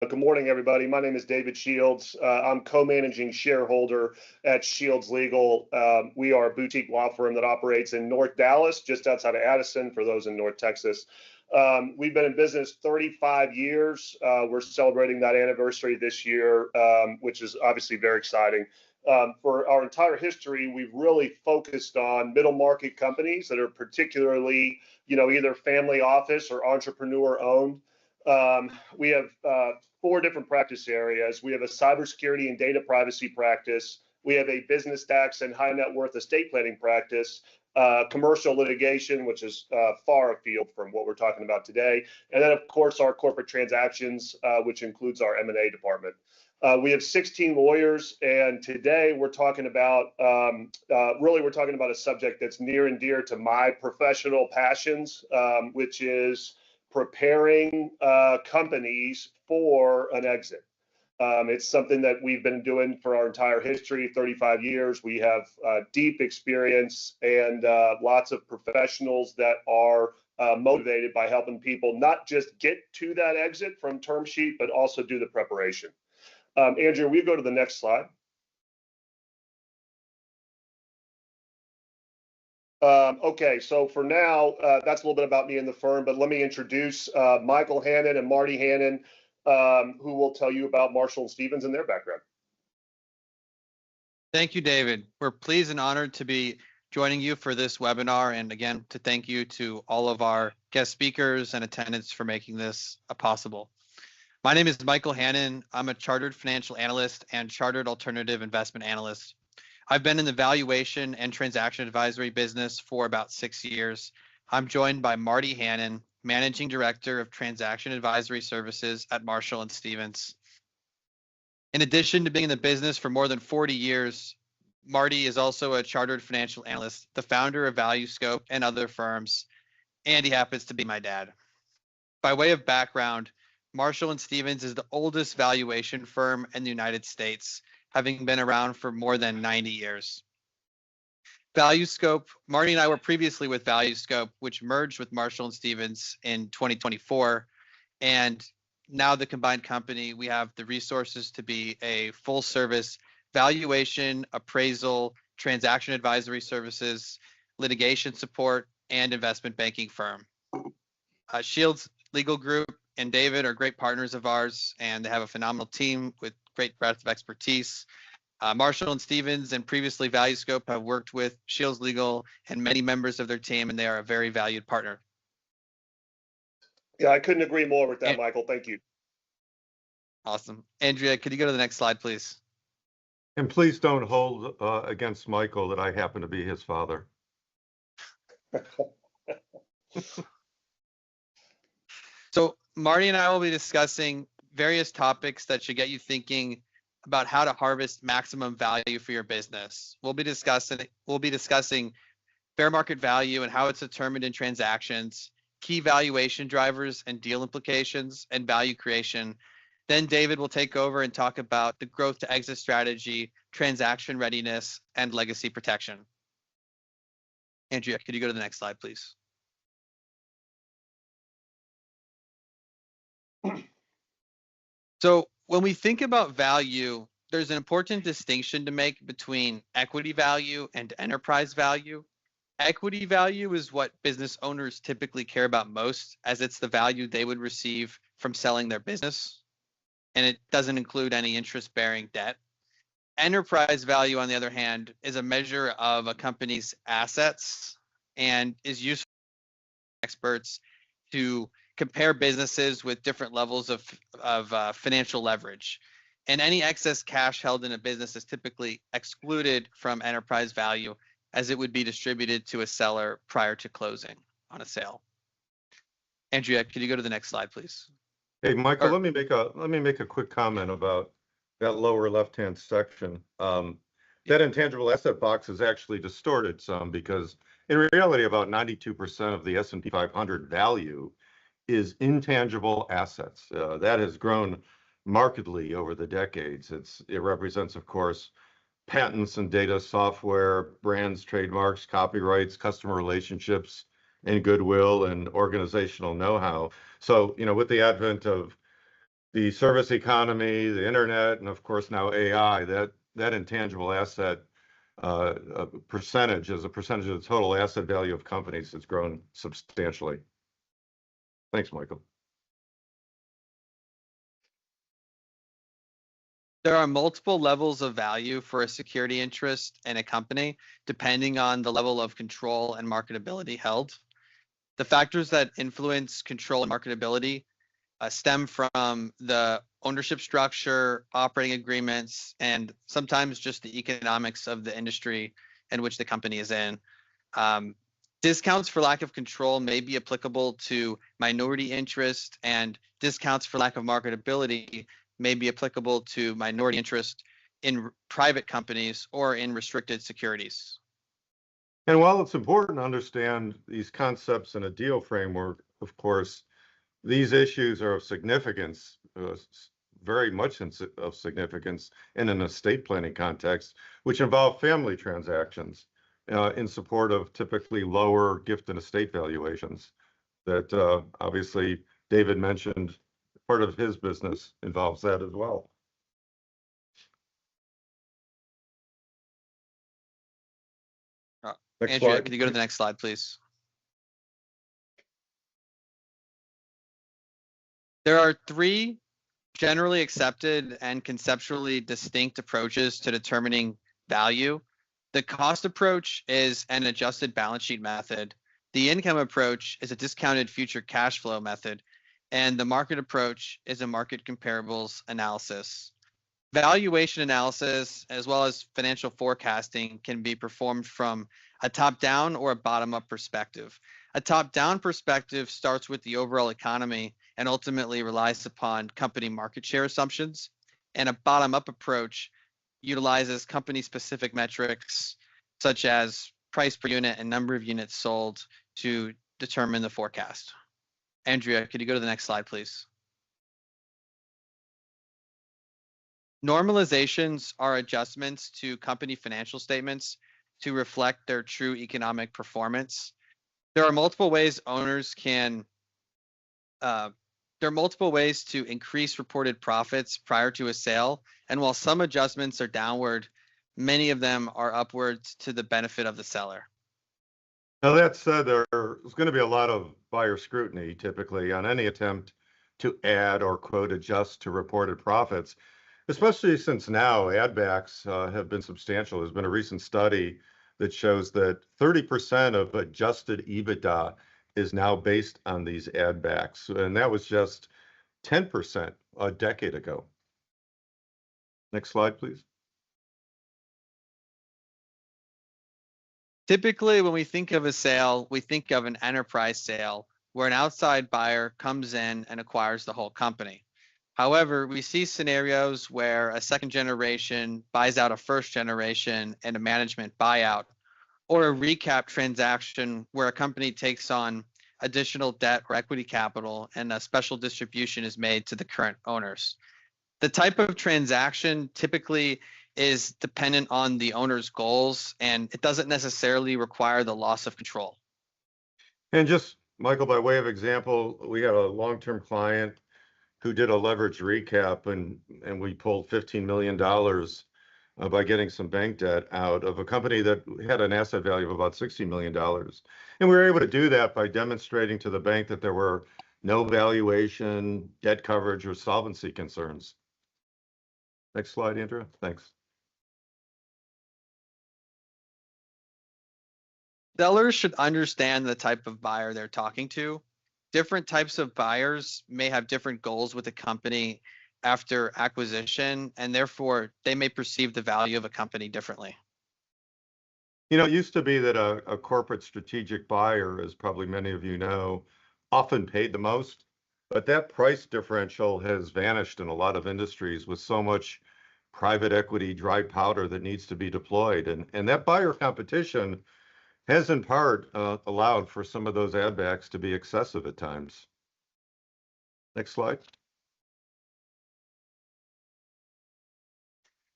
Good morning, everybody. My name is David Shields. I'm co-managing shareholder at Shields Legal. We are a boutique law firm that operates in North Dallas, just outside of Addison, for those in North Texas. We've been in business 35 years. We're celebrating that anniversary this year, which is obviously very exciting. For our entire history, we've really focused on middle market companies that are particularly, either family office or entrepreneur owned. We have 4 different practice areas. We have a cybersecurity and data privacy practice. We have a business tax and high net worth estate planning practice, commercial litigation, which is far afield from what we're talking about today. And then, of course, our corporate transactions, which includes our M&A department. We have 16 lawyers, and today we're talking about, we're talking about a subject that's near and dear to my professional passions, which is preparing companies for an exit. It's something that we've been doing for our entire history, 35 years. We have deep experience and lots of professionals that are motivated by helping people not just get to that exit from term sheet, but also do the preparation. Andrew, we go to the next slide. Okay, so for now, that's a little bit about me and the firm, but let me introduce Michael Hanan and Marty Hanan, who will tell you about Marshall & Stevens and their background. Thank you, David. We're pleased and honored to be joining you for this webinar, and again, to thank you to all of our guest speakers and attendants for making this possible. My name is Michael Hanan. I'm a chartered financial analyst and chartered alternative investment analyst. I've been in the valuation and transaction advisory business for about 6 years. I'm joined by Marty Hanan, Managing Director of Transaction Advisory Services at Marshall & Stevens. In addition to being in the business for more than 40 years, Marty is also a chartered financial analyst, the founder of ValueScope and other firms, and he happens to be my dad. By way of background, Marshall & Stevens is the oldest valuation firm in the United States, having been around for more than 90 years. ValueScope, Marty and I were previously with ValueScope, which merged with Marshall & Stevens in 2024. And now the combined company, we have the resources to be a full service valuation, appraisal, transaction advisory services, litigation support, and investment banking firm. Shields Legal Group and David are great partners of ours, and they have a phenomenal team with great breadth of expertise. Marshall & Stevens and previously ValueScope have worked with Shields Legal and many members of their team, and they are a very valued partner. Yeah, I couldn't agree more with that, Michael. Thank you. Awesome. Andrea, could you go to the next slide, please? And please don't hold against Michael that I happen to be his father. So Marty and I will be discussing various topics that should get you thinking about how to harvest maximum value for your business. We'll be discussing fair market value and how it's determined in transactions, key valuation drivers and deal implications, and value creation. Then David will take over and talk about the growth to exit strategy, transaction readiness, and legacy protection. Andrea, could you go to the next slide, please? So when we think about value, there's an important distinction to make between equity value and enterprise value. Equity value is what business owners typically care about most, as it's the value they would receive from selling their business, and it doesn't include any interest-bearing debt. Enterprise value, on the other hand, is a measure of a company's assets and is useful for experts to compare businesses with different levels of financial leverage. And any excess cash held in a business is typically excluded from enterprise value, as it would be distributed to a seller prior to closing on a sale. Andrea, could you go to the next slide, please? Hey, Michael, let me make a quick comment about that lower left-hand section. That intangible asset box is actually distorted some because in reality, about 92% of the S&P 500 value is intangible assets. That has grown markedly over the decades. It represents, of course, patents and data, software, brands, trademarks, copyrights, customer relationships, and goodwill and organizational know-how. So, with the advent of the service economy, the internet, and of course now AI, that intangible asset percentage as a percentage of the total asset value of companies has grown substantially. Thanks, Michael. There are multiple levels of value for a security interest in a company, depending on the level of control and marketability held. The factors that influence control and marketability stem from the ownership structure, operating agreements, and sometimes just the economics of the industry in which the company is in. Discounts for lack of control may be applicable to minority interest, and discounts for lack of marketability may be applicable to minority interest in private companies or in restricted securities. And while it's important to understand these concepts in a deal framework, of course, these issues are of significance, very much of significance in an estate planning context, which involve family transactions in support of typically lower gift and estate valuations that obviously David mentioned. Part of his business involves that as well. Next Andrea, slide, can you go to the next slide, please? There are three generally accepted and conceptually distinct approaches to determining value. The cost approach is an adjusted balance sheet method. The income approach is a discounted future cash flow method. And the market approach is a market comparables analysis. Valuation analysis, as well as financial forecasting, can be performed from a top-down or a bottom-up perspective. A top-down perspective starts with the overall economy and ultimately relies upon company market share assumptions. And a bottom-up approach utilizes company-specific metrics such as price per unit and number of units sold to determine the forecast. Andrea, could you go to the next slide, please? Normalizations are adjustments to company financial statements to reflect their true economic performance. There are multiple ways owners can there are multiple ways to increase reported profits prior to a sale, and while some adjustments are downward, many of them are upwards to the benefit of the seller. Now, that said, there's going to be a lot of buyer scrutiny typically on any attempt to add or quote adjust to reported profits, especially since now add backs have been substantial. There's been a recent study that shows that 30% of adjusted EBITDA is now based on these add backs, and that was just 10% a decade ago. Next slide, please. Typically, when we think of a sale, we think of an enterprise sale where an outside buyer comes in and acquires the whole company. However, we see scenarios where a second generation buys out a first generation in a management buyout, or a recap transaction where a company takes on additional debt or equity capital and a special distribution is made to the current owners. The type of transaction typically is dependent on the owner's goals, and it doesn't necessarily require the loss of control. And just, Michael, by way of example, we had a long-term client who did a leverage recap, and we pulled $15 million by getting some bank debt out of a company that had an asset value of about $60 million. And we were able to do that by demonstrating to the bank that there were no valuation, debt coverage, or solvency concerns. Next slide, Andrea. Thanks. Sellers should understand the type of buyer they're talking to. Different types of buyers may have different goals with a company after acquisition, and therefore they may perceive the value of a company differently. You know, it used to be that a corporate strategic buyer, as probably many of you know, often paid the most, but that price differential has vanished in a lot of industries with so much private equity dry powder that needs to be deployed. And that buyer competition has in part allowed for some of those add backs to be excessive at times. Next slide.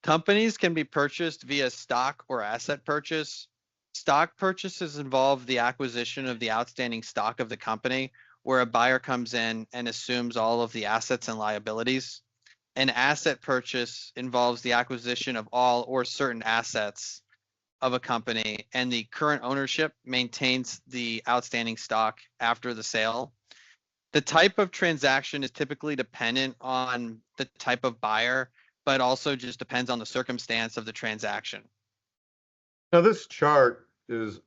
Companies can be purchased via stock or asset purchase. Stock purchases involve the acquisition of the outstanding stock of the company, where a buyer comes in and assumes all of the assets and liabilities. An asset purchase involves the acquisition of all or certain assets of a company, and the current ownership maintains the outstanding stock after the sale. The type of transaction is typically dependent on the type of buyer, but also just depends on the circumstance of the transaction. Now, this chart is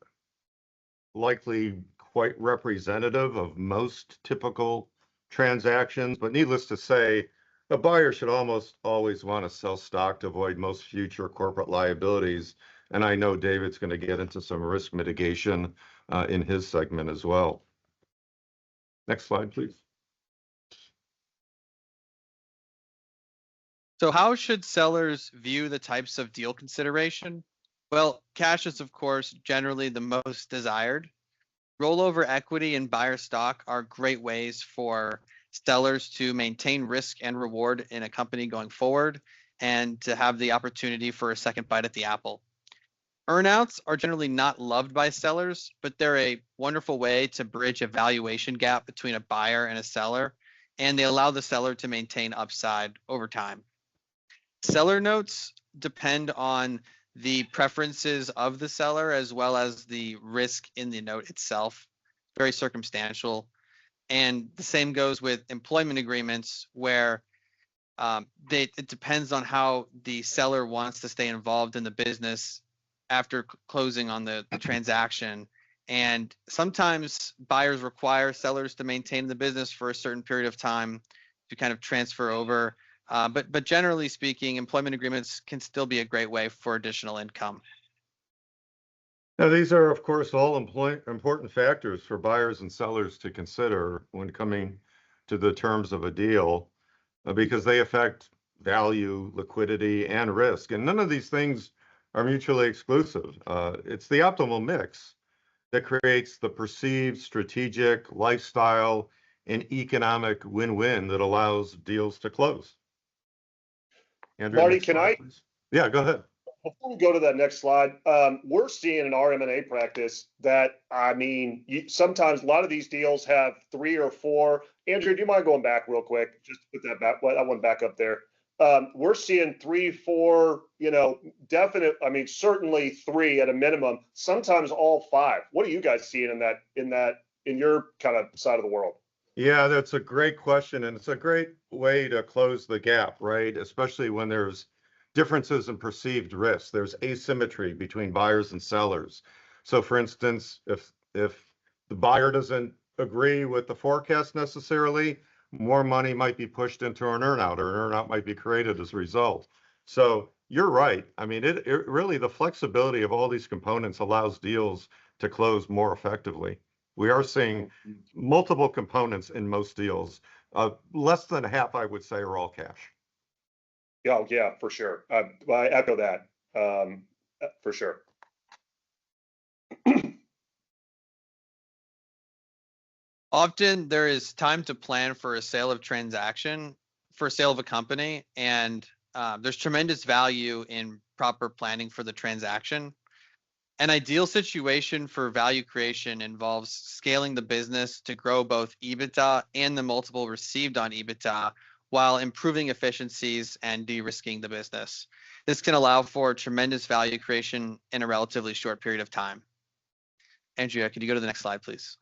likely quite representative of most typical transactions, but needless to say, a buyer should almost always want to sell stock to avoid most future corporate liabilities. And I know David's going to get into some risk mitigation in his segment as well. Next slide, please. So how should sellers view the types of deal consideration? Well, cash is, of course, generally the most desired. Rollover equity and buyer stock are great ways for sellers to maintain risk and reward in a company going forward and to have the opportunity for a second bite at the apple. Earnouts are generally not loved by sellers, but they're a wonderful way to bridge a valuation gap between a buyer and a seller, and they allow the seller to maintain upside over time. Seller notes depend on the preferences of the seller as well as the risk in the note itself. Very circumstantial. And the same goes with employment agreements, where it depends on how the seller wants to stay involved in the business after closing on the transaction. And sometimes buyers require sellers to maintain the business for a certain period of time to kind of transfer over. But generally speaking, employment agreements can still be a great way for additional income. Now, these are, of course, all important factors for buyers and sellers to consider when coming to the terms of a deal, because they affect value, liquidity, and risk. And none of these things are mutually exclusive. It's the optimal mix that creates the perceived strategic, lifestyle, and economic win-win that allows deals to close. Andrew, Marty, can I? Please. Yeah, go ahead. Before we go to that next slide, we're seeing in our M&A practice that, sometimes a lot of these deals have 3 or 4. Andrew, do you mind going back real quick? Just to put that one back up there. We're seeing 3, 4, certainly 3 at a minimum, sometimes all 5. What are you guys seeing in your kind of side of the world? Yeah, that's a great question. And it's a great way to close the gap, right? Especially when there's differences in perceived risk. There's asymmetry between buyers and sellers. So for instance, if the buyer doesn't agree with the forecast necessarily, more money might be pushed into an earnout, or an earnout might be created as a result. So you're right. I mean, it really, the flexibility of all these components allows deals to close more effectively. We are seeing multiple components in most deals. Less than half, I would say, are all cash. Yeah, for sure. I echo that, for sure. Often there is time to plan for a sale of a company, and there's tremendous value in proper planning for the transaction. An ideal situation for value creation involves scaling the business to grow both EBITDA and the multiple received on EBITDA, while improving efficiencies and de-risking the business. This can allow for tremendous value creation in a relatively short period of time. Andrea, could you go to the next slide, please?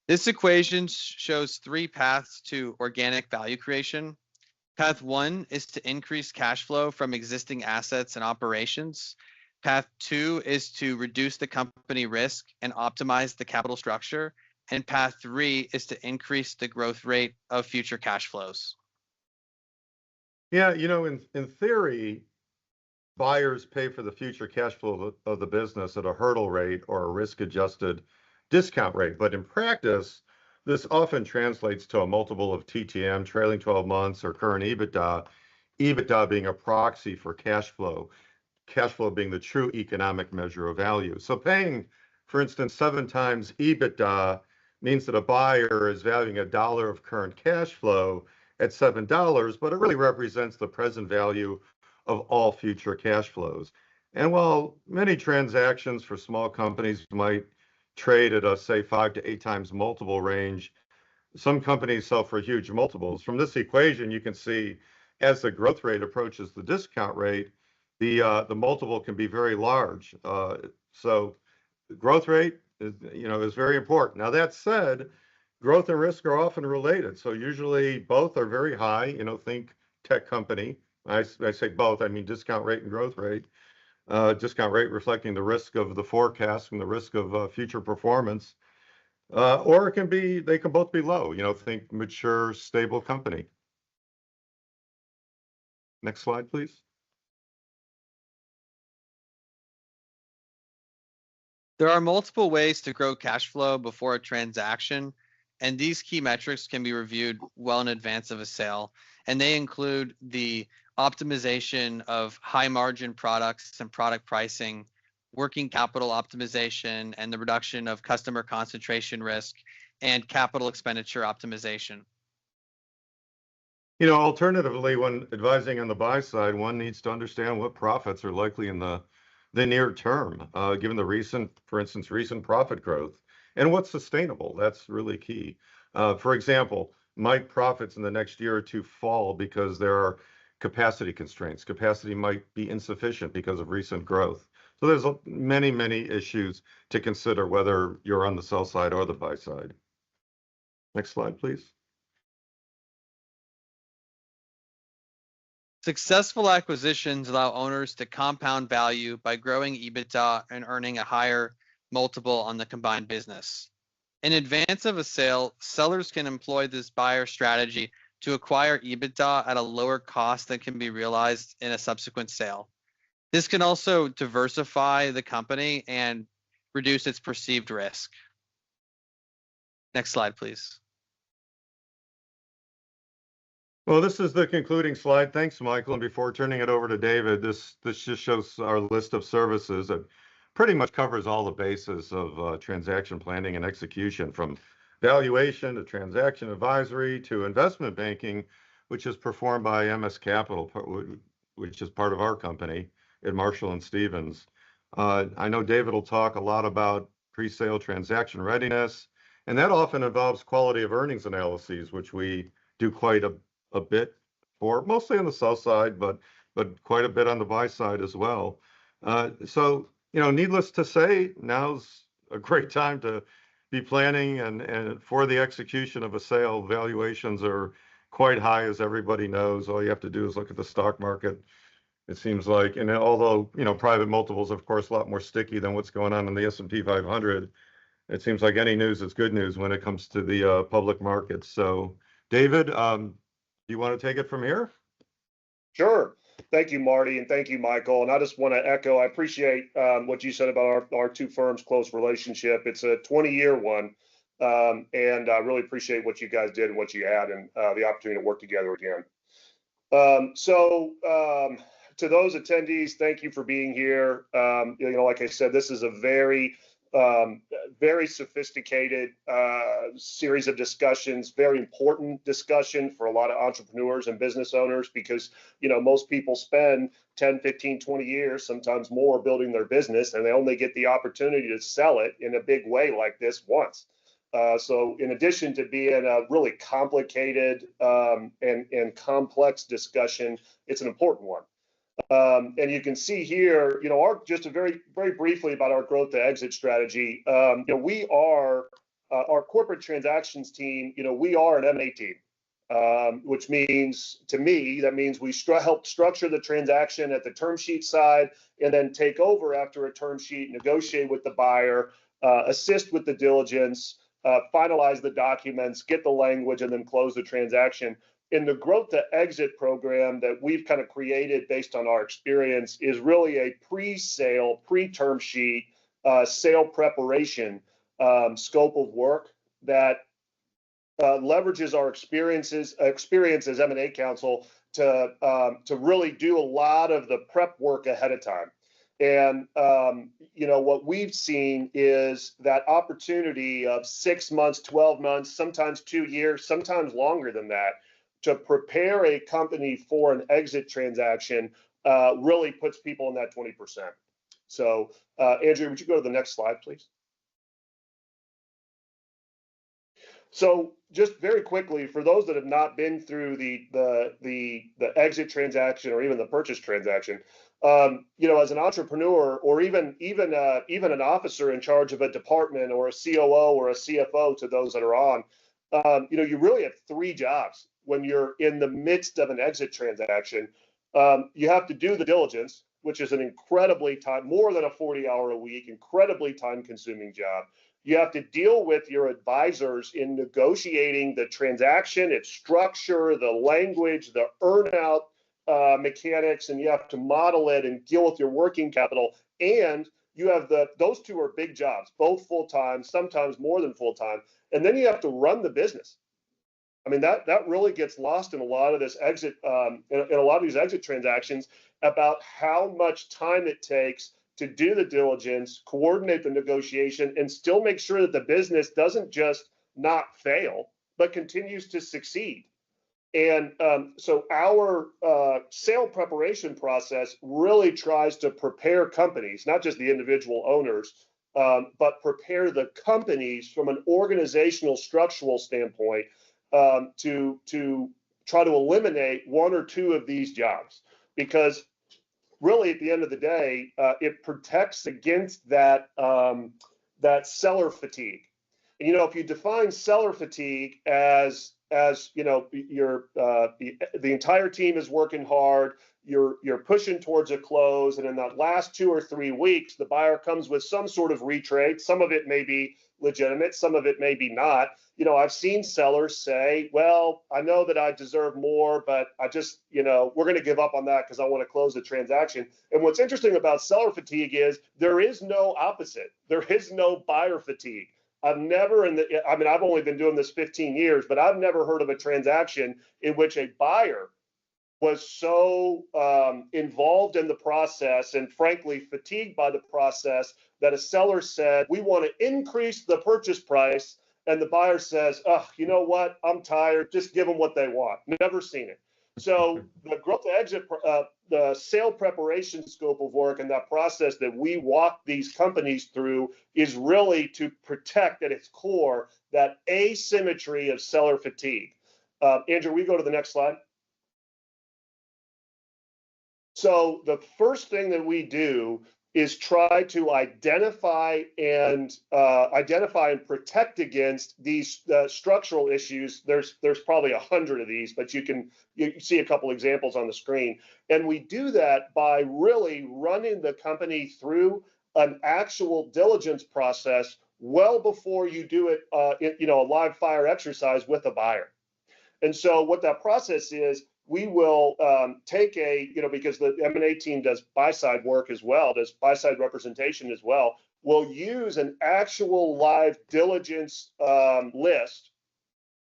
This equation shows 3 paths to organic value creation. Path 1 is to increase cash flow from existing assets and operations. Path 2 is to reduce the company risk and optimize the capital structure. And path 3 is to increase the growth rate of future cash flows. Yeah, in theory, buyers pay for the future cash flow of the business at a hurdle rate or a risk-adjusted discount rate. But in practice, this often translates to a multiple of TTM, trailing 12 months, or current EBITDA being a proxy for cash flow being the true economic measure of value. So paying, for instance, 7 times EBITDA means that a buyer is valuing $1 of current cash flow at $7, but it really represents the present value of all future cash flows. And while many transactions for small companies might trade at a, say, 5 to 8 times multiple range. Some companies sell for huge multiples. From this equation, you can see as the growth rate approaches the discount rate, the multiple can be very large. So the growth rate is very important. Now that said, growth and risk are often related. So usually both are very high. Think tech company. I say both. I mean discount rate and growth rate. Discount rate reflecting the risk of the forecast and the risk of future performance. Or they can both be low. Think mature, stable company. Next slide, please. There are multiple ways to grow cash flow before a transaction, and these key metrics can be reviewed well in advance of a sale. And they include the optimization of high margin products and product pricing, working capital optimization, and the reduction of customer concentration risk, and capital expenditure optimization. Alternatively, when advising on the buy side, one needs to understand what profits are likely in the near term, given for instance, recent profit growth, and what's sustainable. That's really key. For example, might profits in the next year or two fall because there are capacity constraints? Capacity might be insufficient because of recent growth. So there's many, many issues to consider whether you're on the sell side or the buy side. Next slide, please. Successful acquisitions allow owners to compound value by growing EBITDA and earning a higher multiple on the combined business. In advance of a sale, sellers can employ this buyer strategy to acquire EBITDA at a lower cost than can be realized in a subsequent sale. This can also diversify the company and reduce its perceived risk. Next slide, please. Well, this is the concluding slide. Thanks, Michael. And before turning it over to David, this just shows our list of services that pretty much covers all the bases of transaction planning and execution, from valuation to transaction advisory to investment banking, which is performed by MS Capital, which is part of our company at Marshall and Stevens. I know David will talk a lot about pre-sale transaction readiness, and that often involves quality of earnings analyses, which we do quite a bit for, mostly on the sell side, but quite a bit on the buy side as well. So needless to say, now's a great time to be planning and for the execution of a sale. Valuations are quite high, as everybody knows. All you have to do is look at the stock market. It seems like, and although private multiples, of course, a lot more sticky than what's going on in the S&P 500. It seems like any news is good news when it comes to the public markets. So, David, do you want to take it from here? Sure. Thank you, Marty, and thank you, Michael. And I just want to echo, I appreciate what you said about our two firms' close relationship. It's a 20-year one, and I really appreciate what you guys did and what you had and the opportunity to work together again. To those attendees, thank you for being here. Like I said, this is a very sophisticated series of discussions, very important discussion for a lot of entrepreneurs and business owners, because most people spend 10, 15, 20 years, sometimes more, building their business, and they only get the opportunity to sell it in a big way like this once. So in addition to being a really complicated and complex discussion, it's an important one. And you can see here, just very briefly about our growth to exit strategy. We are our corporate transactions team. We are an M&A team, which means, to me, that means we help structure the transaction at the term sheet side, and then take over after a term sheet, negotiate with the buyer, assist with the diligence, finalize the documents, get the language, and then close the transaction. In the growth to exit program that we've kind of created based on our experience is really a pre-sale, pre-term sheet, sale preparation scope of work that leverages our experience as M&A counsel to really do a lot of the prep work ahead of time. And what we've seen is that opportunity of 6 months, 12 months, sometimes 2 years, sometimes longer than that, to prepare a company for an exit transaction really puts people in that 20%. So, Andrew, would you go to the next slide, please? So just very quickly, for those that have not been through the exit transaction or even the purchase transaction, as an entrepreneur or even an officer in charge of a department or a COO or a CFO to those that are on, you really have three jobs when you're in the midst of an exit transaction. You have to do the diligence, which is an incredibly more than a 40-hour a week, incredibly time-consuming job. You have to deal with your advisors in negotiating the transaction, its structure, the language, the earnout mechanics, and you have to model it and deal with your working capital. And you have those two are big jobs, both full-time, sometimes more than full-time. And then you have to run the business. I mean, that really gets lost in a lot of this exit, in a lot of these exit transactions, about how much time it takes to do the diligence, coordinate the negotiation, and still make sure that the business doesn't just not fail, but continues to succeed. And so our sale preparation process really tries to prepare companies, not just the individual owners, but prepare the companies from an organizational structural standpoint to try to eliminate one or two of these jobs, because really, at the end of the day, it protects against that seller fatigue. And if you define seller fatigue as you're the entire team is working hard, you're pushing towards a close, and in that last 2 or 3 weeks, the buyer comes with some sort of retrade. Some of it may be legitimate, some of it may be not. I've seen sellers say, well, I know that I deserve more, but I just, we're going to give up on that because I want to close the transaction. And what's interesting about seller fatigue is there is no opposite. There is no buyer fatigue. I've never I've only been doing this 15 years, but I've never heard of a transaction in which a buyer was so involved in the process and frankly fatigued by the process that a seller said, we want to increase the purchase price. And the buyer says, oh, you know what? I'm tired. Just give them what they want. Never seen it. So the growth to exit, the sale preparation scope of work and that process that we walk these companies through is really to protect at its core that asymmetry of seller fatigue. Andrew, we go to the next slide. So the first thing that we do is try to identify and protect against these structural issues. There's probably 100 of these, but you see a couple examples on the screen. And we do that by really running the company through an actual diligence process well before you do it, a live fire exercise with a buyer. And so what that process is, we will take because the M&A team does buy-side work as well, does buy-side representation as well, we'll use an actual live diligence list,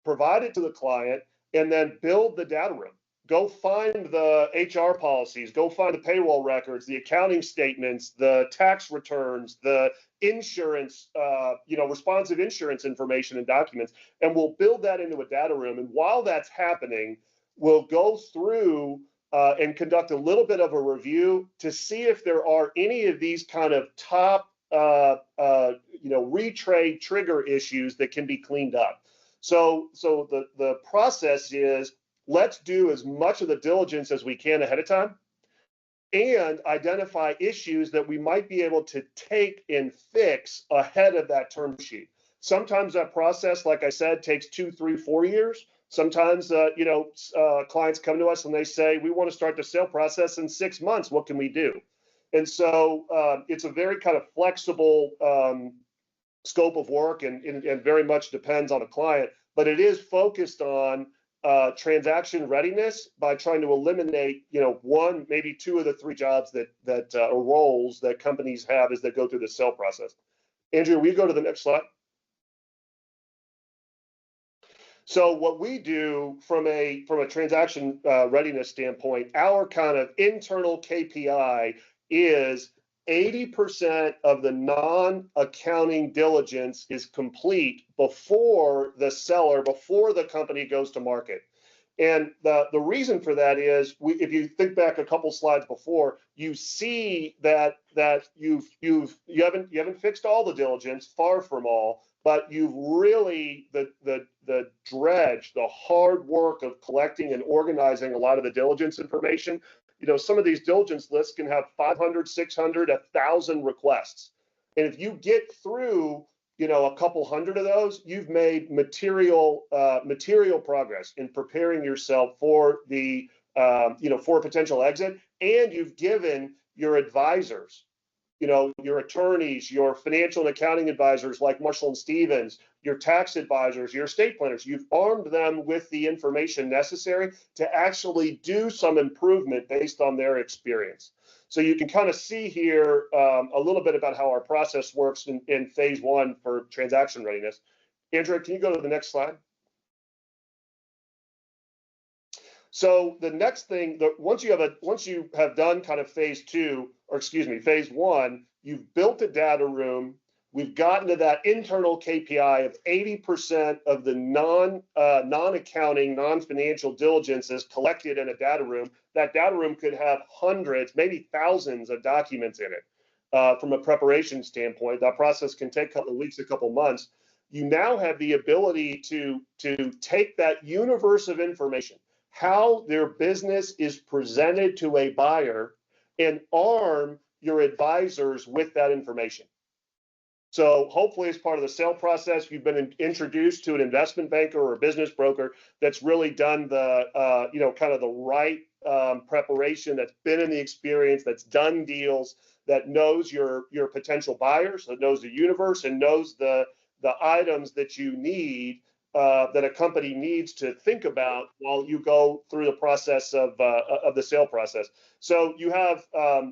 provide it to the client, and then build the data room. Go find the HR policies, go find the payroll records, the accounting statements, the tax returns, the insurance, responsive insurance information and documents, and we'll build that into a data room. And while that's happening, we'll go through and conduct a little bit of a review to see if there are any of these kind of top, retrade trigger issues that can be cleaned up. So the process is, let's do as much of the diligence as we can ahead of time and identify issues that we might be able to take and fix ahead of that term sheet. Sometimes that process, like I said, takes 2, 3, 4 years. Sometimes, clients come to us and they say, we want to start the sale process in 6 months. What can we do? And so it's a very kind of flexible scope of work and very mumuch depends on the client, but it is focused on transaction readiness by trying to eliminate, one, maybe 2 of the 3 jobs that or roles that companies have as they go through the sale process. Andrew, will you go to the next slide? So what we do from a transaction readiness standpoint, our kind of internal KPI is 80% of the non-accounting diligence is complete before the company goes to market. And the reason for that is, if you think back a couple slides before, you see that you haven't fixed all the diligence, far from all, but you've really, the dredge, the hard work of collecting and organizing a lot of the diligence information. Some of these diligence lists can have 500, 600, 1,000 requests. And if you get through, a couple hundred of those, you've made material progress in preparing yourself for for a potential exit. And you've given your advisors, your attorneys, your financial and accounting advisors like Marshall and Stevens, your tax advisors, your estate planners, you've armed them with the information necessary to actually do some improvement based on their experience. So you can kind of see here a little bit about how our process works in phase one for transaction readiness. Andrea, can you go to the next slide? So the next thing, once you have done kind of phase one, you've built a data room. We've gotten to that internal KPI of 80% of the non-accounting, non-financial diligence is collected in a data room. That data room could have hundreds, maybe thousands of documents in it. From a preparation standpoint, that process can take a couple of weeks, a couple of months. You now have the ability to take that universe of information, how their business is presented to a buyer, and arm your advisors with that information. So hopefully as part of the sale process, you've been introduced to an investment banker or a business broker that's really done the, kind of the right preparation, that's been in the experience, that's done deals, that knows your potential buyers, that knows the universe and knows the items that you need, that a company needs to think about while you go through the process of the sale process. So you have,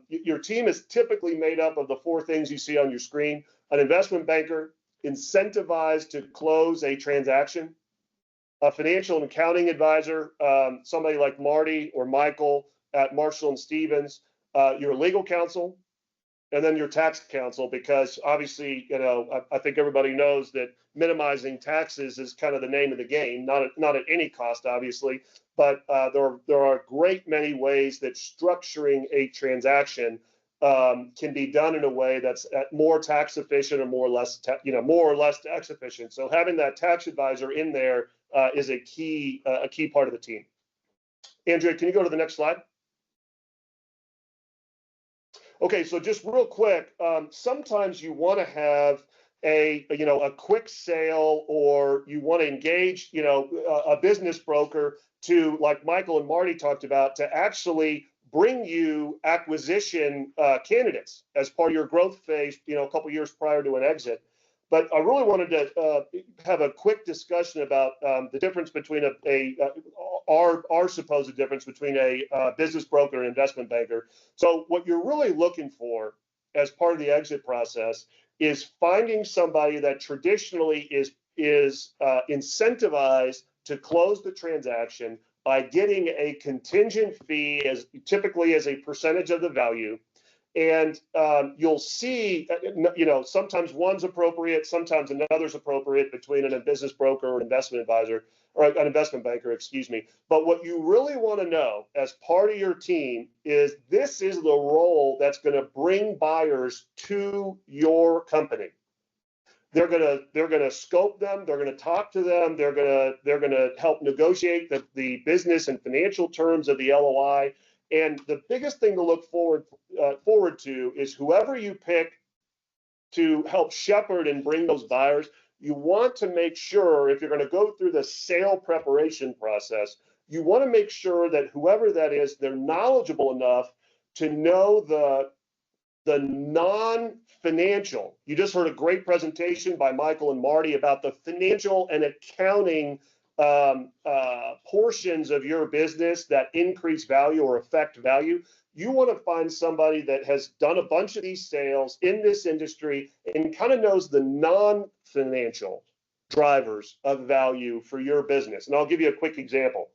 your team is typically made up of the four things you see on your screen: an investment banker incentivized to close a transaction, a financial and accounting advisor, somebody like Marty or Michael at Marshall and Stevens, your legal counsel, and then your tax counsel, because obviously, I think everybody knows that minimizing taxes is kind of the name of the game, not at any cost, obviously, but there are a great many ways that structuring a transaction can be done in a way that's more tax efficient or more or less tax efficient. So having that tax advisor in there is a key part of the team. Andrea, can you go to the next slide? Okay, so just real quick, sometimes you want to have a quick sale, or you want to engage a business broker to, like Michael and Marty talked about, to actually bring you acquisition candidates as part of your growth phase, a couple years prior to an exit. But I really wanted to have a quick discussion about the difference between our supposed difference between a business broker and investment banker. So what you're really looking for as part of the exit process is finding somebody that traditionally is incentivized to close the transaction by getting a contingent fee, typically as a percentage of the value. And you'll see, sometimes one's appropriate, sometimes another's appropriate between a business broker or an investment advisor, or an investment banker, excuse me. But what you really want to know as part of your team is this is the role that's going to bring buyers to your company. They're gonna scope them. They're gonna talk to them. They're gonna help negotiate the business and financial terms of the LOI. And the biggest thing to look forward to is whoever you pick to help shepherd and bring those buyers. You want to make sure, if you're going to go through the sale preparation process, you want to make sure that whoever that is, they're knowledgeable enough to know the non-financial. You just heard a great presentation by Michael and Marty about the financial and accounting portions of your business that increase value or affect value. You want to find somebody that has done a bunch of these sales in this industry and kind of knows the non-financial drivers of value for your business. And I'll give you a quick example.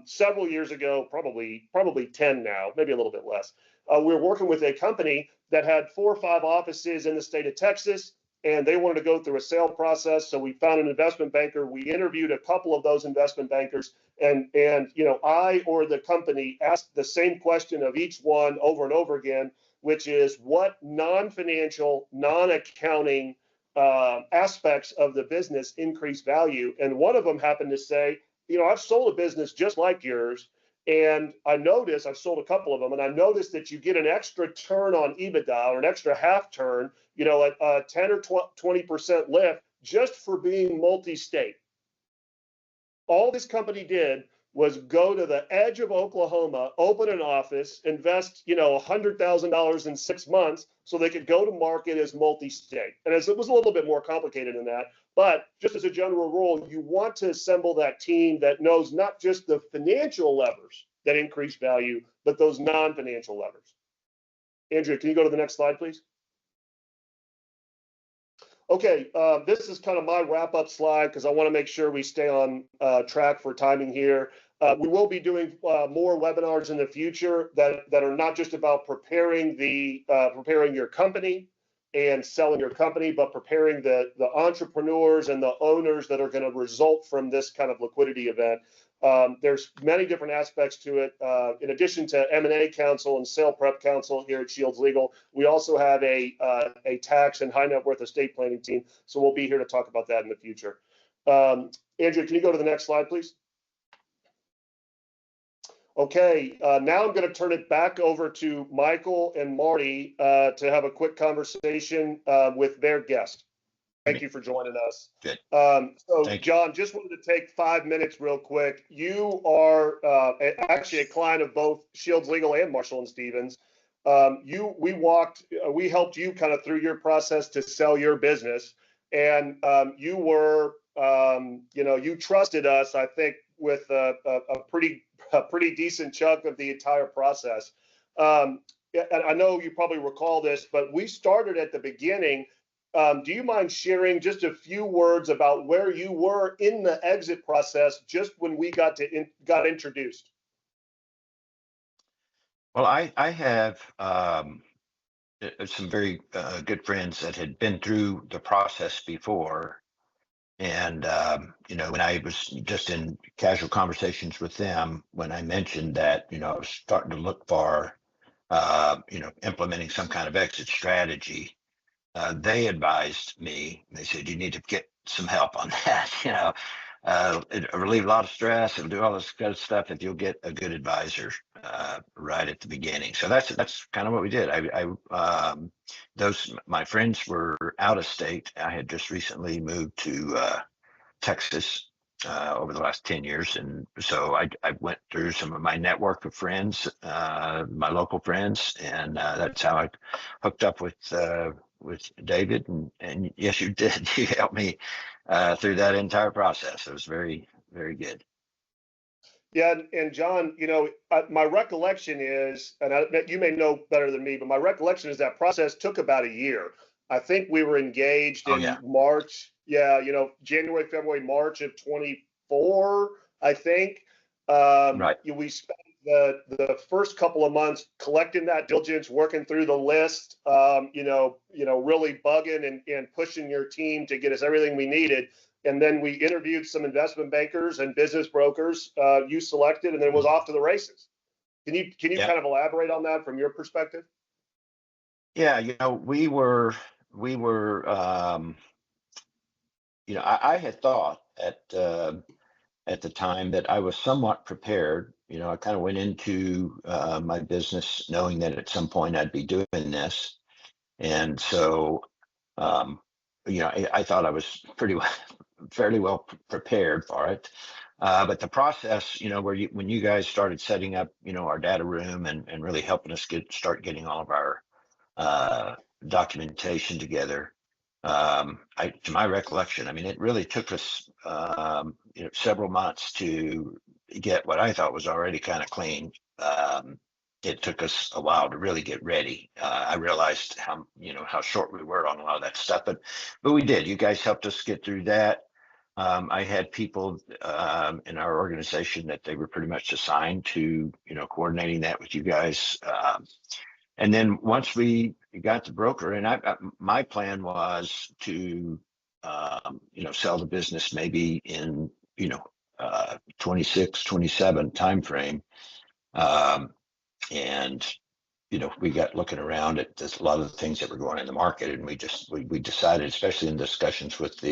Several years ago, probably 10 now, maybe a little bit less, we were working with a company that had 4 or 5 offices in the state of Texas, and they wanted to go through a sale process. So we found an investment banker. We interviewed a couple of those investment bankers, and I or the company asked the same question of each one over and over again, which is what non-financial, non-accounting aspects of the business increase value. And one of them happened to say, I've sold a business just like yours. And I noticed, I've sold a couple of them, and I noticed that you get an extra turn on EBITDA or an extra half turn, a 10 or 20% lift just for being multi-state. All this company did was go to the edge of Oklahoma, open an office, invest, $100,000 in 6 months so they could go to market as multi-state. And it was a little bit more complicated than that. But just as a general rule, you want to assemble that team that knows not just the financial levers that increase value, but those non-financial levers. Andrea, can you go to the next slide, please? Okay, this is kind of my wrap-up slide because I want to make sure we stay on track for timing here. We will be doing more webinars in the future that are not just about preparing your company and selling your company, but preparing the entrepreneurs and the owners that are going to result from this kind of liquidity event. There's many different aspects to it. In addition to M&A counsel and sale prep counsel here at Shields Legal, we also have a tax and high net worth estate planning team. So we'll be here to talk about that in the future. Andrea, can you go to the next slide, please? Okay, now I'm going to turn it back over to Michael and Marty to have a quick conversation with their guest. Thank you for joining us. Good. So, John, just wanted to take 5 minutes real quick. You are actually a client of both Shields Legal and Marshall & Stevens. We helped you kind of through your process to sell your business, and you were, you trusted us, I think, with a pretty decent chunk of the entire process. And I know you probably recall this, but we started at the beginning. Do you mind sharing just a few words about where you were in the exit process just when we got introduced? Well, I have some very good friends that had been through the process before. And, when I was just in casual conversations with them, when I mentioned that, I was starting to look for, implementing some kind of exit strategy, they advised me, they said, you need to get some help on that. It'll relieve a lot of stress. It'll do all this good stuff if you'll get a good advisor right at the beginning. So that's kind of what we did. My friends were out of state. I had just recently moved to Texas over the last 10 years. And so I went through some of my network of friends, my local friends, and that's how I hooked up with David. And yes, you did. You helped me through that entire process. It was very, very good. Yeah, and John, my recollection is, and you may know better than me, but my recollection is that process took about a year. I think we were engaged in March. Yeah, January, February, March of 24, I think. Right. We spent the first couple of months collecting that diligence, working through the list, really bugging and pushing your team to get us everything we needed. And then we interviewed some investment bankers and business brokers you selected, and then it was off to the races. Can you kind of elaborate on that from your perspective? Yeah, I had thought at the time that I was somewhat prepared. I kind of went into my business knowing that at some point I'd be doing this. And so, I thought I was fairly well prepared for it. But the process, when you guys started setting up, our data room and really helping us start getting all of our documentation together, to my recollection, it really took us, several months to get what I thought was already kind of clean. It took us a while to really get ready. I realized how short we were on a lot of that stuff, but we did. You guys helped us get through that. I had people in our organization that they were pretty much assigned to, coordinating that with you guys. And then once we got the broker, and my plan was to, sell the business maybe in, 26, 27 timeframe. And, we got looking around at a lot of the things that were going in the market, and we decided, especially in discussions with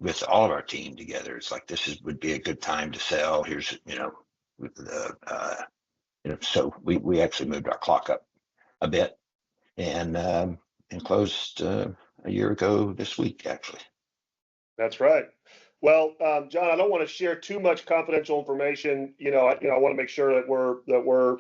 with all of our team together, it's like would be a good time to sell. Here's so we actually moved our clock up a bit and closed a year ago this week, actually. That's right. Well, John, I don't want to share too much confidential information. I want to make sure that we're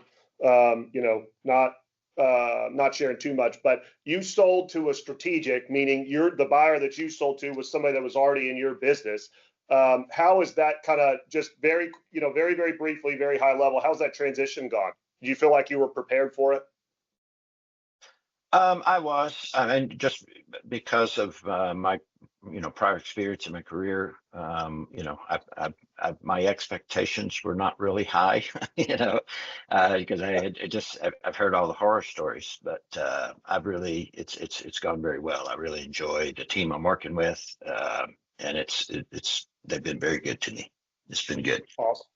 not sharing too much. But you sold to a strategic, meaning the buyer that you sold to was somebody that was already in your business. How is that kind of just very very briefly, very high level? How's that transition gone? Do you feel like you were prepared for it? I was. I mean, just because of my prior experience in my career, my expectations were not really high, because I've heard all the horror stories, but it's gone very well. I really enjoy the team I'm working with, and they've been very good to me. It's been good. Awesome.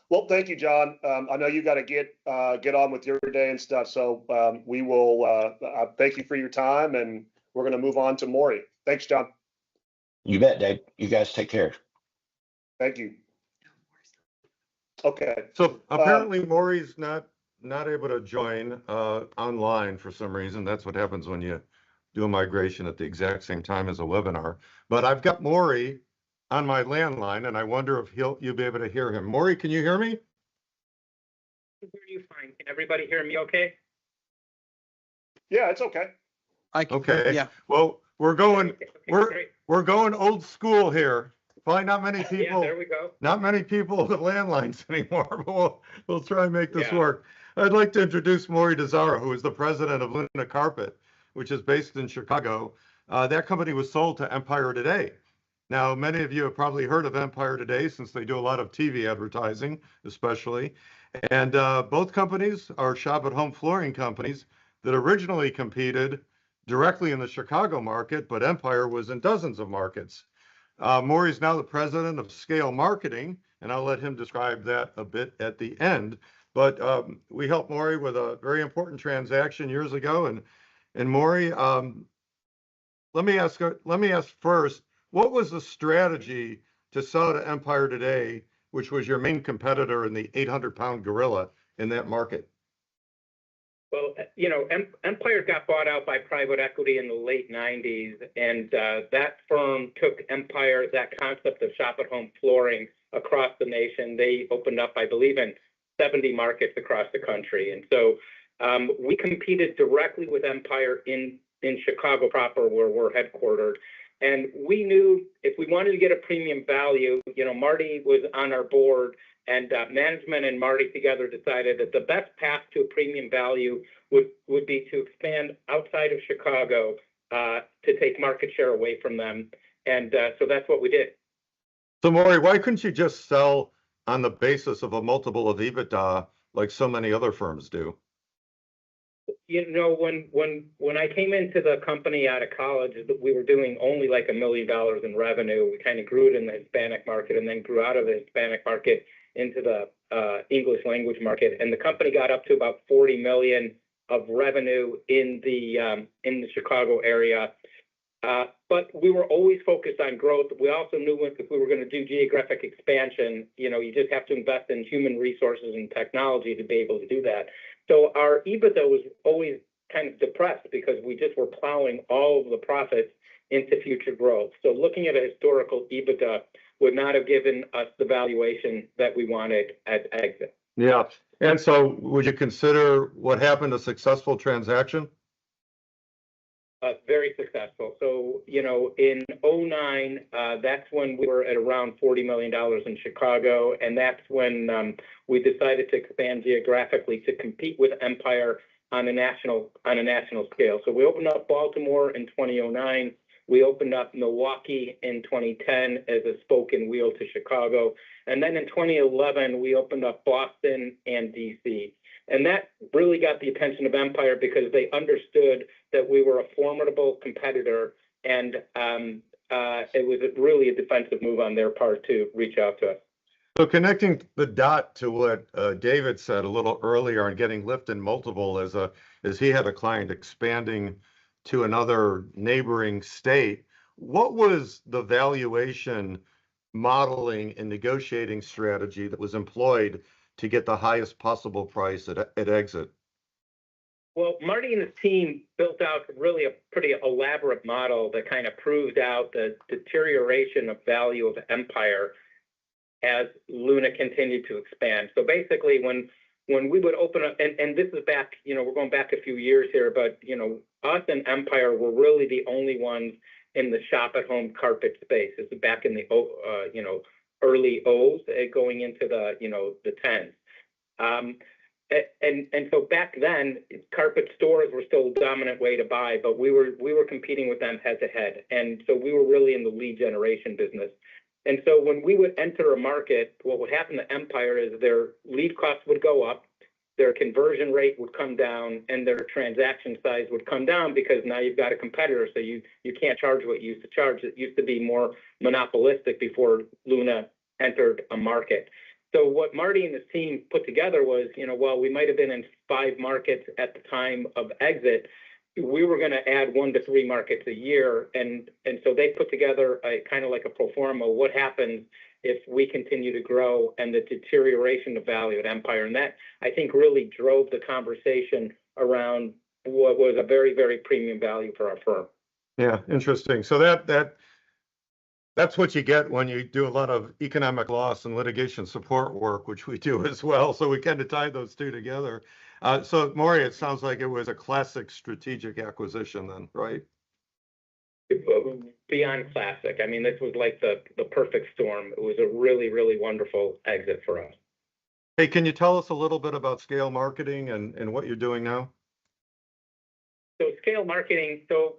Well, thank you, John. I know you got to get on with your day and stuff, so we will thank you for your time, and we're going to move on to Maury. Thanks, John. You bet, Dave. You guys take care. Thank you. Okay. So apparently Maury's not able to join online for some reason. That's what happens when you do a migration at the exact same time as a webinar. But I've got Maury on my landline, and I wonder if you'll be able to hear him. Maury, can you hear me? I hear you fine. Can everybody hear me okay? Yeah, it's okay. Okay. Yeah. Well, we're going great. we're going old school here. Probably not many people. Yeah, there we go. Not many people with landlines anymore, but we'll try and make this work. I'd like to introduce Maury DeZara, who is the president of Luna Carpet, which is based in Chicago. That company was sold to Empire Today. Now, many of you have probably heard of Empire Today since they do a lot of TV advertising, especially. And both companies are shop-at-home flooring companies that originally competed directly in the Chicago market, but Empire was in dozens of markets. Maury is now the president of Scale Marketing, and I'll let him describe that a bit at the end. But we helped Maury with a very important transaction years ago. And Maury, let me ask first, what was the strategy to sell to Empire Today, which was your main competitor in the 800-pound gorilla in that market? Well, Empire got bought out by private equity in the late 90s, and that firm took Empire, that concept of shop-at-home flooring across the nation. They opened up, I believe, in 70 markets across the country. And so we competed directly with Empire in Chicago proper, where we're headquartered. And we knew if we wanted to get a premium value, Marty was on our board, and management and Marty together decided that the best path to a premium value would be to expand outside of Chicago to take market share away from them. And so that's what we did. So Maury, why couldn't you just sell on the basis of a multiple of EBITDA like so many other firms do? When I came into the company out of college, we were doing only like $1 million in revenue. We kind of grew it in the Hispanic market and then grew out of the Hispanic market into the English language market. And the company got up to about 40 million of revenue in the Chicago area. But we were always focused on growth. We also knew if we were going to do geographic expansion, you just have to invest in human resources and technology to be able to do that. So our EBITDA was always kind of depressed because we just were plowing all of the profits into future growth. So looking at a historical EBITDA would not have given us the valuation that we wanted at exit. Yeah. And so would you consider what happened a successful transaction? Very successful. So, in 2009, that's when we were at around $40 million in Chicago. And that's when we decided to expand geographically to compete with Empire on a national scale. So we opened up Baltimore in 2009. We opened up Milwaukee in 2010 as a spoke and wheel to Chicago. And then in 2011, we opened up Boston and DC. And that really got the attention of Empire because they understood that we were a formidable competitor, and it was really a defensive move on their part to reach out to us. So connecting the dot to what David said a little earlier on getting lift in multiple as he had a client expanding to another neighboring state, what was the valuation modeling and negotiating strategy that was employed to get the highest possible price at exit? Well, Marty and his team built out really a pretty elaborate model that kind of proved out the deterioration of value of Empire as Luna continued to expand. So basically, when we would open up, and this is back, we're going back a few years here, but us and Empire were really the only ones in the shop at home carpet space. This is back in the early O's, going into the tens. And so back then, carpet stores were still a dominant way to buy, but we were competing with them head to head, and so we were really in the lead generation business. And so when we would enter a market, what would happen to Empire is their lead costs would go up, their conversion rate would come down, and their transaction size would come down because now you've got a competitor, so you can't charge what you used to charge. It used to be more monopolistic before Luna entered a market. So what Marty and his team put together was, while we might have been in 5 markets at the time of exit, we were going to add 1 to 3 markets a year. And so they put together a kind of like a pro forma, what happens if we continue to grow, and the deterioration of value at Empire. And that, I think, really drove the conversation around what was a very, very premium value for our firm. Yeah, interesting. So that's what you get when you do a lot of economic loss and litigation support work, which we do as well. So we kind of tied those two together. So Maury, it sounds like it was a classic strategic acquisition then, right? Beyond classic. I mean, this was like the perfect storm. It was a really, really wonderful exit for us. Hey, can you tell us a little bit about scale marketing and what you're doing now? So scale marketing, so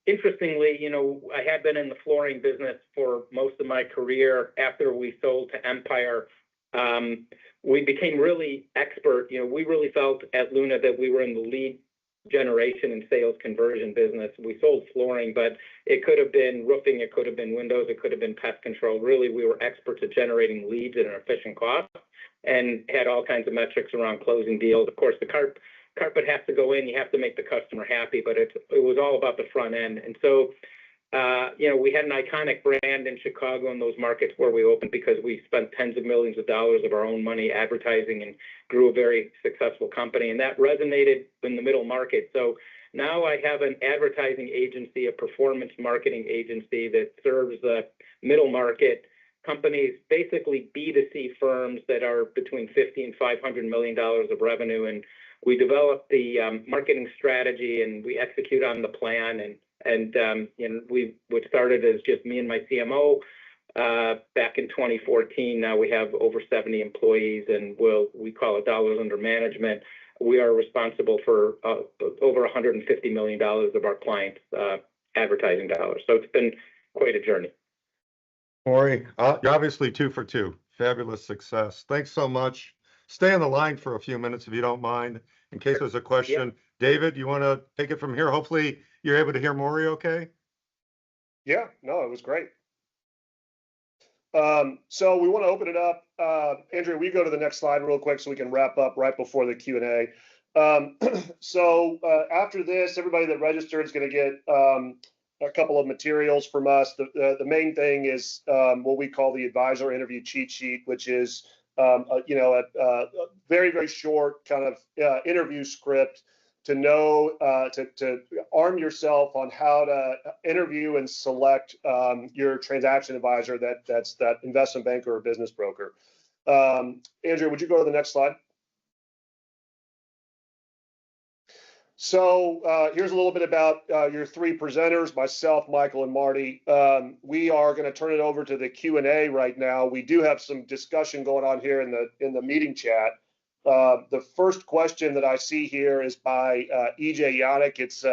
interestingly, I had been in the flooring business for most of my career. After we sold to Empire, we became really expert. We really felt at Luna that we were in the lead generation and sales conversion business. We sold flooring, but it could have been roofing, it could have been windows, it could have been pest control. Really, we were experts at generating leads at an efficient cost and had all kinds of metrics around closing deals. Of course, the carpet has to go in, you have to make the customer happy, but it was all about the front end. And so, we had an iconic brand in Chicago in those markets where we opened because we spent tens of millions of dollars of our own money advertising and grew a very successful company. And that resonated in the middle market. So now I have an advertising agency, a performance marketing agency that serves the middle market companies, basically B2C firms that are between $50 and $500 million of revenue. And we develop the marketing strategy and we execute on the plan. And what started as just me and my CMO back in 2014. Now we have over 70 employees, and we call it dollars under management. We are responsible for over $150 million of our clients' advertising dollars. So it's been quite a journey. Maury, you're obviously 2 for 2. Fabulous success. Thanks so much. Stay on the line for a few minutes if you don't mind, in case there's a question. Yeah. David, you want to take it from here? Hopefully you're able to hear Maury okay? Yeah, no, it was great. So we want to open it up. Andrea, we go to the next slide real quick so we can wrap up right before the Q&A. So after this, everybody that registered is going to get a couple of materials from us. The main thing is what we call the advisor interview cheat sheet, which is a very, very short kind of interview script to know, to arm yourself on how to interview and select your transaction advisor, that's that investment banker or business broker. Andrea, would you go to the next slide? So here's a little bit about your 3 presenters, myself, Michael, and Marty. We are going to turn it over to the Q&A right now. We do have some discussion going on here in the meeting chat. The first question that I see here is by EJ Yannick. It's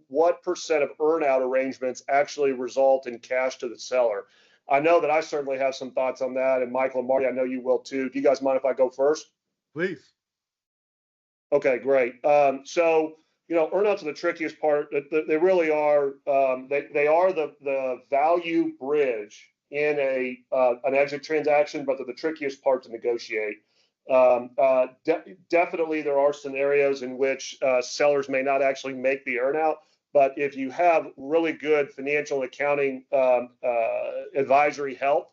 what % of earnout arrangements actually result in cash to the seller? I know that I certainly have some thoughts on that, and Michael and Marty, I know you will too. Do you guys mind if I go first? Please. Okay, great. So earnouts are the trickiest part. They really are. They are the value bridge in an exit transaction, but they're the trickiest part to negotiate. Definitely, there are scenarios in which sellers may not actually make the earnout, but if you have really good financial and accounting advisory help,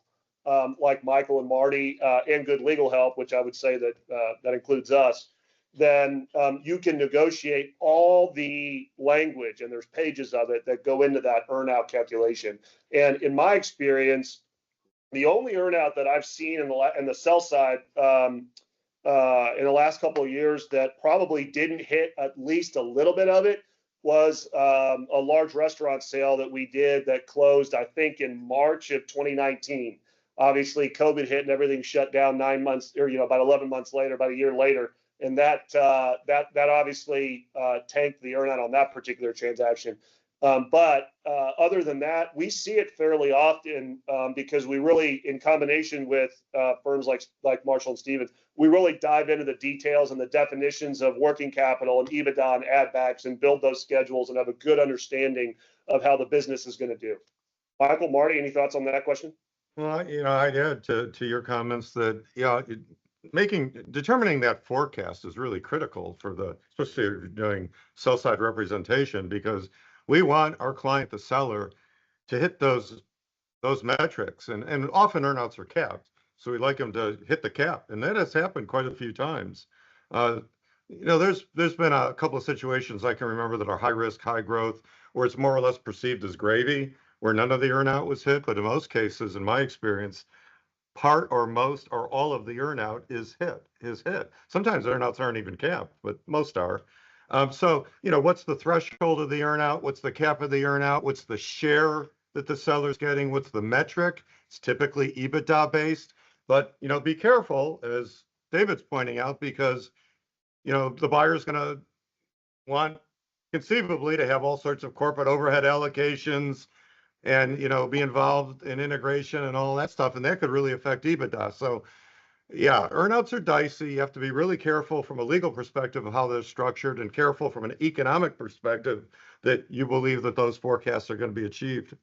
like Michael and Marty, and good legal help, which I would say that that includes us, then you can negotiate all the language, and there's pages of it that go into that earnout calculation. And in my experience, the only earnout that I've seen in the sell side in the last couple of years that probably didn't hit at least a little bit of it was a large restaurant sale that we did that closed, I think, in March of 2019. Obviously, COVID hit and everything shut down 9 months, or about 11 months later, about a year later, and that obviously tanked the earnout on that particular transaction. But other than that, we see it fairly often because we really, in combination with firms like Marshall and Stevens, we really dive into the details and the definitions of working capital and EBITDA and add backs and build those schedules and have a good understanding of how the business is going to do. Michael, Marty, any thoughts on that question? Well, I'd add to your comments that, determining that forecast is really critical especially if you're doing sell side representation, because we want our client, the seller, to hit those metrics, and often earnouts are capped. So we'd like them to hit the cap, and that has happened quite a few times. There's been a couple of situations I can remember that are high risk, high growth, where it's more or less perceived as gravy, where none of the earnout was hit. But in most cases, in my experience, part or most or all of the earnout is hit. Sometimes earnouts aren't even capped, but most are. So, what's the threshold of the earnout? What's the cap of the earnout? What's the share that the seller's getting? What's the metric? It's typically EBITDA based, but, be careful, as David's pointing out, because, the buyer's going to want conceivably to have all sorts of corporate overhead allocations and, be involved in integration and all that stuff. And that could really affect EBITDA. So, yeah, earnouts are dicey. You have to be really careful from a legal perspective of how they're structured, and careful from an economic perspective that you believe that those forecasts are going to be achieved.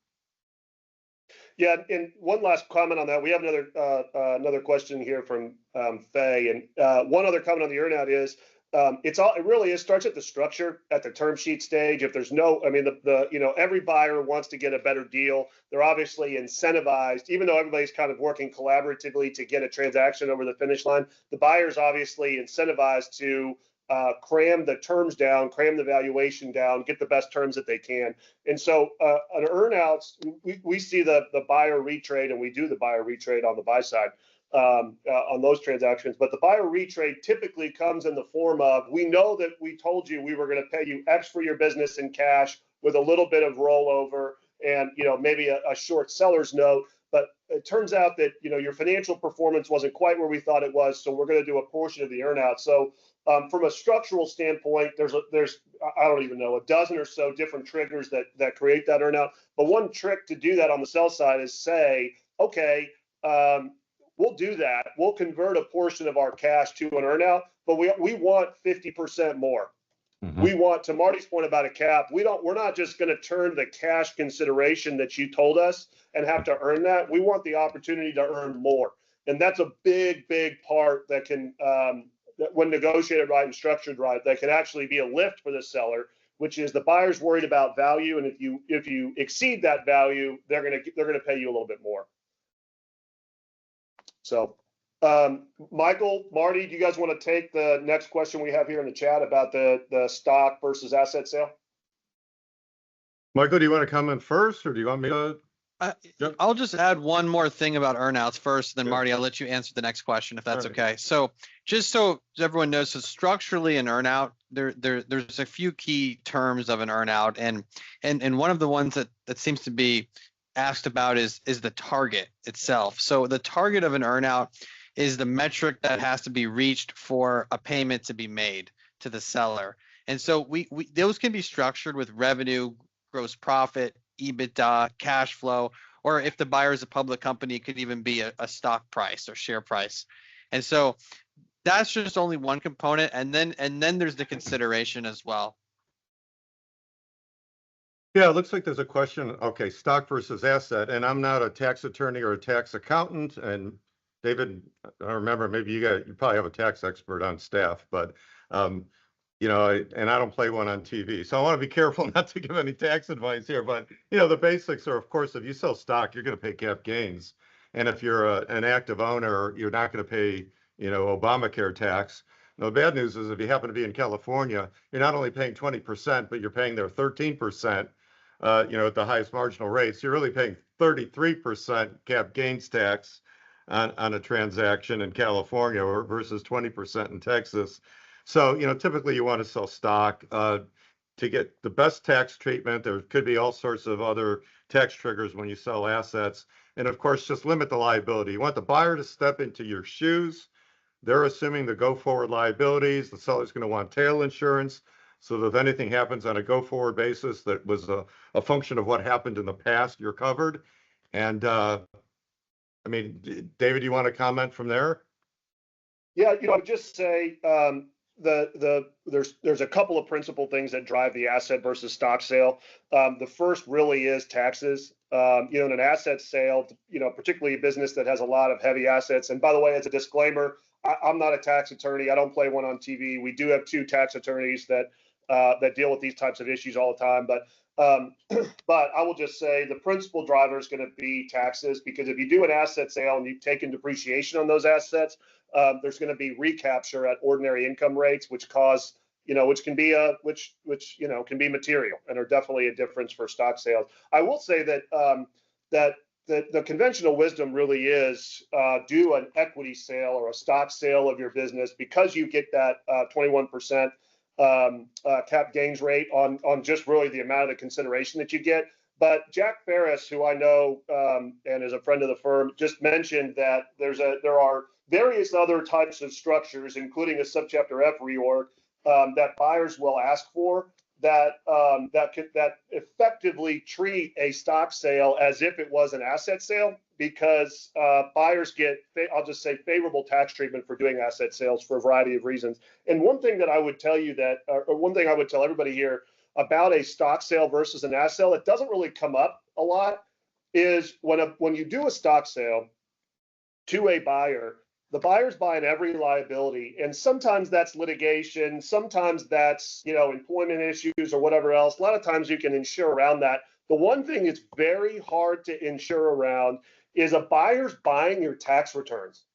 Yeah, and one last comment on that. We have another question here from Faye, and one other comment on the earnout is it really starts at the structure, at the term sheet stage. If there's every buyer wants to get a better deal. They're obviously incentivized, even though everybody's kind of working collaboratively to get a transaction over the finish line. The buyer's obviously incentivized to cram the terms down, cram the valuation down, get the best terms that they can. And so an earnouts, we see the buyer retrade, and we do the buyer retrade on the buy side on those transactions. But the buyer retrade typically comes in the form of, we know that we told you we were going to pay you X for your business in cash with a little bit of rollover and maybe a short seller's note. But it turns out that your financial performance wasn't quite where we thought it was, so we're going to do a portion of the earnout. So from a structural standpoint, there's I don't even know, a dozen or so different triggers that create that earnout. But one trick to do that on the sell side is say, okay, we'll do that. We'll convert a portion of our cash to an earnout, but we want 50% more. Mm-hmm. We want, to Marty's point about a cap, we're not just going to turn the cash consideration that you told us and have to earn that. We want the opportunity to earn more. And that's a big part that can, that when negotiated right and structured right, that can actually be a lift for the seller, which is the buyer's worried about value. And if you exceed that value, they're going to pay you a little bit more. So, Michael, Marty, do you guys want to take the next question we have here in the chat about the stock versus asset sale? Michael, do you want to comment first, or do you want me to? I'll just add one more thing about earnouts first, then Marty, I'll let you answer the next question if that's okay. So just so everyone knows, so structurally an earnout, there's a few key terms of an earnout, and one of the ones that seems to be asked about is the target itself. So the target of an earnout is the metric that has to be reached for a payment to be made to the seller. And so we those can be structured with revenue, gross profit, EBITDA, cash flow, or if the buyer is a public company, it could even be a stock price or share price. And so that's just only one component. And then there's the consideration as well. Yeah, it looks like there's a question. Okay, stock versus asset, and I'm not a tax attorney or a tax accountant. And David, I remember maybe you probably have a tax expert on staff, but um, and I don't play one on TV, so I want to be careful not to give any tax advice here. But the basics are, of course, if you sell stock, you're going to pay cap gains, and if you're an active owner, you're not going to pay Obamacare tax. Now, the bad news is if you happen to be in California, you're not only paying 20%, but you're paying their 13%. At the highest marginal rates, you're really paying 33% cap gains tax on a transaction in California versus 20% in Texas. So, typically you want to sell stock to get the best tax treatment. There could be all sorts of other tax triggers when you sell assets. And of course, just limit the liability. You want the buyer to step into your shoes. They're assuming the go-forward liabilities. The seller's going to want tail insurance. So that if anything happens on a go-forward basis that was a function of what happened in the past, you're covered. And David, you want to comment from there? Yeah, I would just say there's a couple of principal things that drive the asset versus stock sale. The first really is taxes. In an asset sale, particularly a business that has a lot of heavy assets. And by the way, as a disclaimer, I'm not a tax attorney. I don't play one on TV. We do have two tax attorneys that deal with these types of issues all the time. But I will just say the principal driver is going to be taxes, because if you do an asset sale and you've taken depreciation on those assets, there's going to be recapture at ordinary income rates, which can be can be material and are definitely a difference for stock sales. I will say that the conventional wisdom really is do an equity sale or a stock sale of your business, because you get that 21% cap gains rate on just really the amount of the consideration that you get. But Jack Ferris, who I know and is a friend of the firm, just mentioned that there are various other types of structures, including a subchapter F reorg, that buyers will ask for that effectively treat a stock sale as if it was an asset sale, because buyers get, I'll just say, favorable tax treatment for doing asset sales for a variety of reasons. And one thing that I would tell you or one thing I would tell everybody here about a stock sale versus an asset sale, it doesn't really come up a lot, is when you do a stock sale to a buyer, the buyer's buying every liability, and sometimes that's litigation, sometimes that's employment issues or whatever else. A lot of times you can insure around that. The one thing that's very hard to insure around is a buyer's buying your tax returns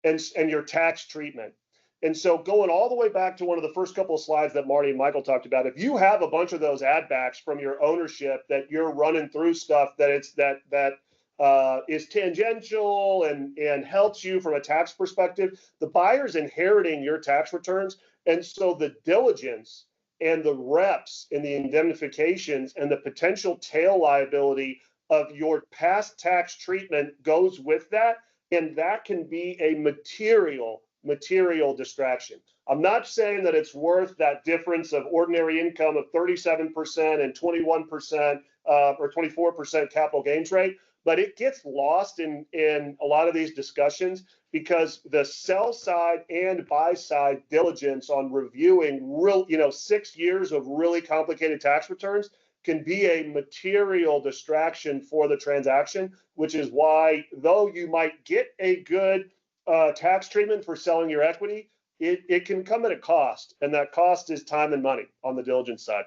and your tax treatment. And so going all the way back to one of the first couple of slides that Marty and Michael talked about, if you have a bunch of those add backs from your ownership that you're running through stuff that is tangential and helps you from a tax perspective, the buyer's inheriting your tax returns. And so the diligence and the reps and the indemnifications and the potential tail liability of your past tax treatment goes with that. And that can be a material distraction. I'm not saying that it's worth that difference of ordinary income of 37% and 21% or 24% capital gains rate, but it gets lost in a lot of these discussions, because the sell side and buy side diligence on reviewing 6 years of really complicated tax returns can be a material distraction for the transaction, which is why, though you might get a good tax treatment for selling your equity, it can come at a cost, and that cost is time and money on the diligence side.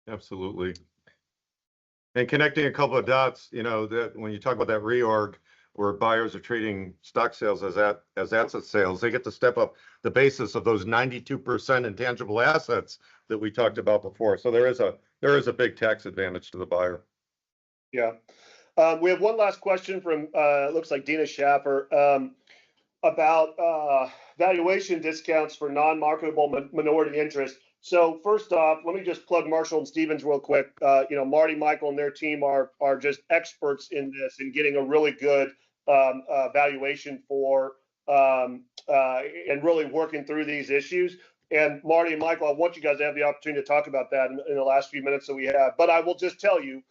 Absolutely. And connecting a couple of dots, that when you talk about that reorg where buyers are treating stock sales as asset sales, they get to step up the basis of those 92% intangible assets that we talked about before. So there is a big tax advantage to the buyer. Yeah. We have one last question from looks like Dina Schaffer about valuation discounts for non-marketable minority interest. So first off, let me just plug Marshall and Stevens real quick. Marty, Michael, and their team are just experts in this, in getting a really good valuation for and really working through these issues. And Marty and Michael, I want you guys to have the opportunity to talk about that in the last few minutes that we have. But I will just tell you,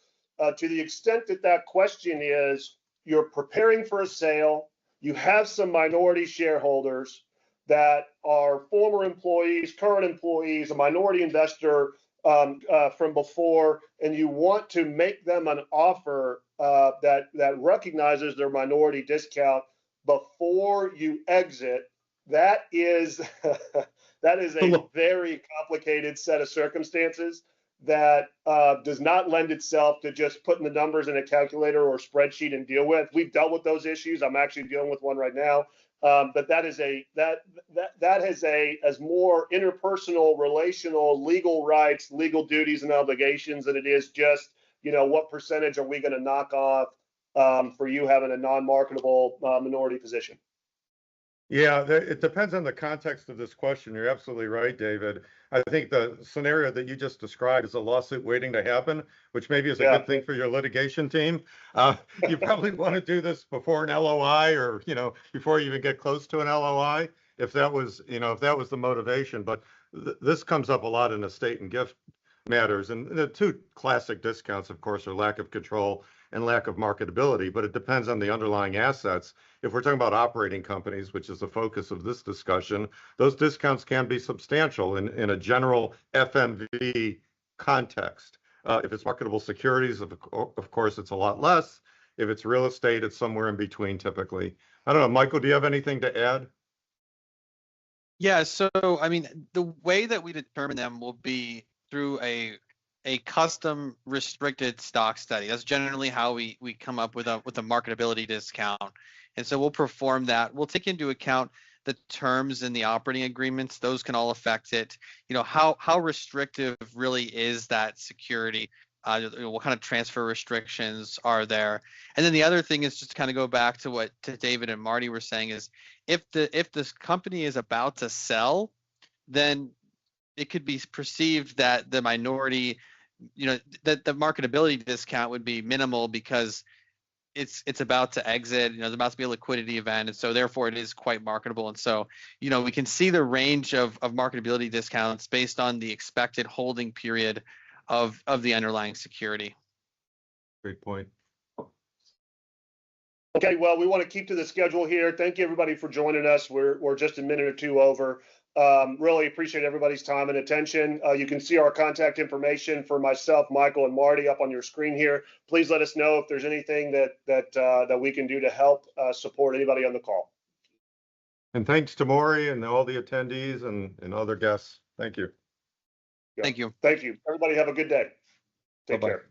to the extent that question is, you're preparing for a sale, you have some minority shareholders, that are former employees, current employees, a minority investor from before, and you want to make them an offer that recognizes their minority discount before you exit, that is that is a very complicated set of circumstances that does not lend itself to just putting the numbers in a calculator or spreadsheet and deal with. We've dealt with those issues. I'm actually dealing with one right now. But that is as more interpersonal, relational, legal rights, legal duties and obligations than it is just, what percentage are we going to knock off for you having a non-marketable minority position? Yeah, it depends on the context of this question. You're absolutely right, David. I think the scenario that you just described is a lawsuit waiting to happen, which maybe is a good thing for your litigation team. You probably want to do this before an LOI or, before you even get close to an LOI, if that was the motivation. But this comes up a lot in estate and gift matters. And the two classic discounts, of course, are lack of control and lack of marketability, but it depends on the underlying assets. If we're talking about operating companies, which is the focus of this discussion, those discounts can be substantial in a general FMV context. If it's marketable securities, of course, it's a lot less. If it's real estate, it's somewhere in between typically. I don't know, Michael, do you have anything to add? Yeah, so I mean, the way that we determine them will be through a custom restricted stock study. That's generally how we come up with a marketability discount. And so we'll perform that. We'll take into account the terms in the operating agreements. Those can all affect it. How restrictive really is that security? What kind of transfer restrictions are there? And then the other thing is just to kind of go back to what David and Marty were saying is if this company is about to sell, then it could be perceived that the minority, that the marketability discount would be minimal because it's about to exit. There's about to be a liquidity event, and so therefore it is quite marketable. And so, we can see the range of marketability discounts based on the expected holding period of the underlying security. Great point. Okay, well, we want to keep to the schedule here. Thank you, everybody, for joining us. We're just a minute or two over. Really appreciate everybody's time and attention. You can see our contact information for myself, Michael, and Marty up on your screen here. Please let us know if there's anything that we can do to help support anybody on the call. And thanks to Maury and all the attendees and other guests. Thank you. Thank you. Thank you. Everybody have a good day. Take care.